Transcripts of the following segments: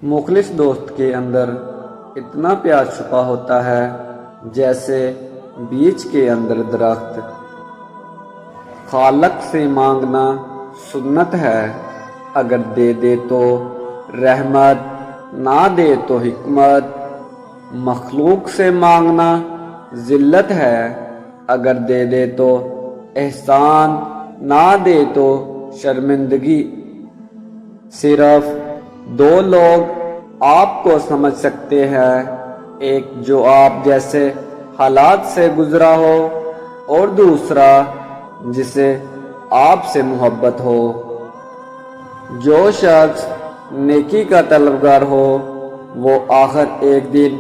مخلص دوست کے اندر اتنا پیار چھپا ہوتا ہے جیسے بیج کے اندر درخت۔ خالق سے مانگنا سنت ہے، اگر دے دے تو رحمت، نہ دے تو حکمت۔ مخلوق سے مانگنا ذلت ہے، اگر دے دے تو احسان، نہ دے تو شرمندگی۔ صرف دو لوگ آپ کو سمجھ سکتے ہیں، ایک جو آپ جیسے حالات سے گزرا ہو اور دوسرا جسے آپ سے محبت ہو۔ جو شخص نیکی کا طلبگار ہو وہ آخر ایک دن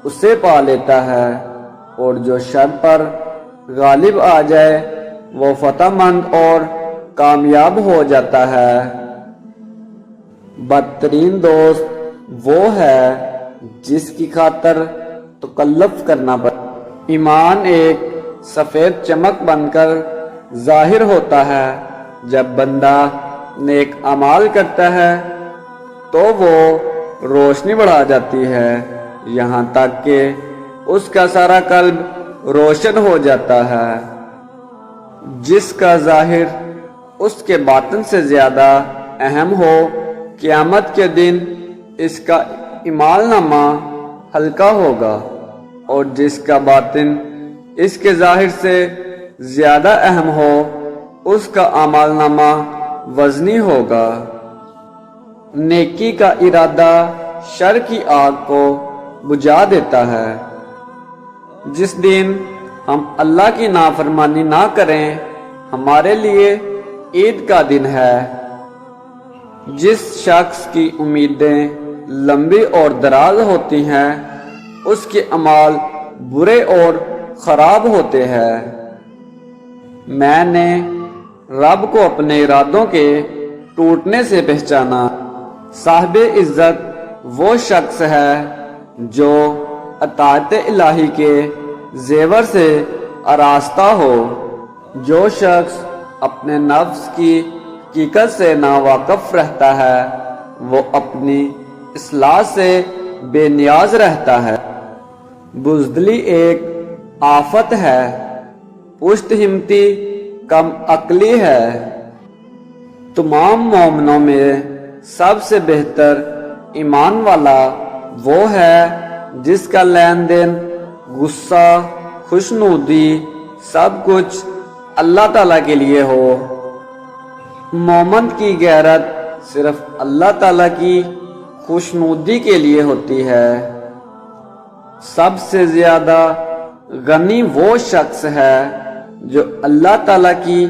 اسے پا لیتا ہے، اور جو شر پر غالب آ جائے وہ فتح مند اور کامیاب ہو جاتا ہے۔ بدترین دوست وہ ہے جس کی خاطر تکلف کرنا پڑے۔ ایمان ایک سفید چمک بن کر ظاہر ہوتا ہے، جب بندہ نیک اعمال کرتا ہے تو وہ روشنی بڑھا جاتی ہے، یہاں تک کہ اس کا سارا قلب روشن ہو جاتا ہے۔ جس کا ظاہر اس کے باطن سے زیادہ اہم ہو، قیامت کے دن اس کا اعمال نامہ ہلکا ہوگا، اور جس کا باطن اس کے ظاہر سے زیادہ اہم ہو اس کا اعمال نامہ وزنی ہوگا۔ نیکی کا ارادہ شر کی آگ کو بجھا دیتا ہے۔ جس دن ہم اللہ کی نافرمانی نہ کریں ہمارے لیے عید کا دن ہے۔ جس شخص کی امیدیں لمبی اور دراز ہوتی ہیں اس کے اعمال برے اور خراب ہوتے ہیں۔ میں نے رب کو اپنے ارادوں کے ٹوٹنے سے پہچانا۔ صاحب عزت وہ شخص ہے جو اطاعت الہی کے زیور سے آراستہ ہو۔ جو شخص اپنے نفس کی حقیقت سے ناواقف رہتا ہے وہ اپنی اصلاح سے بے نیاز رہتا ہے۔ بزدلی ایک آفت ہے، پشت ہمتی کم عقلی ہے۔ تمام مومنوں میں سب سے بہتر ایمان والا وہ ہے جس کا لین دین، غصہ، خوشنودی سب کچھ اللہ تعالیٰ کے لیے ہو۔ مومن کی غیرت صرف اللہ تعالیٰ کی خوشنودی کے لیے ہوتی ہے۔ سب سے زیادہ غنی وہ شخص ہے جو اللہ تعالیٰ کی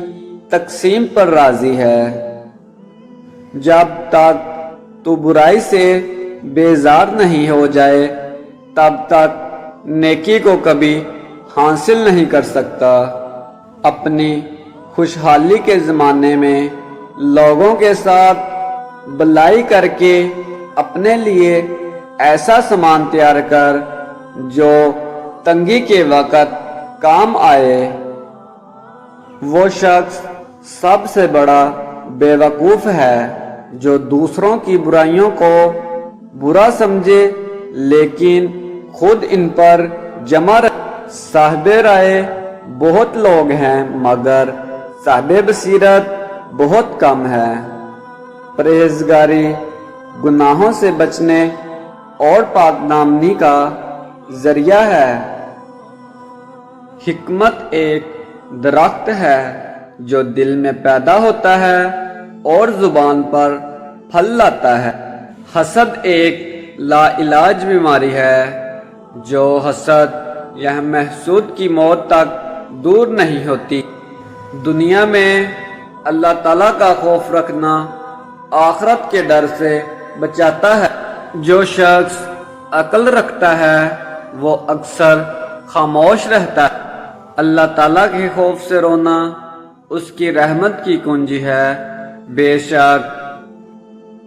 تقسیم پر راضی ہے۔ جب تک تو برائی سے بیزار نہیں ہو جائے تب تک نیکی کو کبھی حاصل نہیں کر سکتا۔ اپنی خوشحالی کے زمانے میں لوگوں کے ساتھ بلائی کر کے اپنے لیے ایسا سامان تیار کر جو تنگی کے وقت کام آئے۔ وہ شخص سب سے بڑا بے وقوف ہے جو دوسروں کی برائیوں کو برا سمجھے لیکن خود ان پر جمع رہے۔ صاحب رائے بہت لوگ ہیں مگر صاحب بصیرت بہت کم ہے۔ پرہیزگاری گناہوں سے بچنے اور پاک دامنی کا ذریعہ ہے۔ حکمت ایک درخت ہے جو دل میں پیدا ہوتا ہے اور زبان پر پھل لاتا ہے۔ حسد ایک لا علاج بیماری ہے، جو حسد یا محسود کی موت تک دور نہیں ہوتی۔ دنیا میں اللہ تعالیٰ کا خوف رکھنا آخرت کے ڈر سے بچاتا ہے۔ جو شخص عقل رکھتا ہے وہ اکثر خاموش رہتا ہے۔ اللہ تعالیٰ کے خوف سے رونا اس کی رحمت کی کنجی ہے۔ بے شک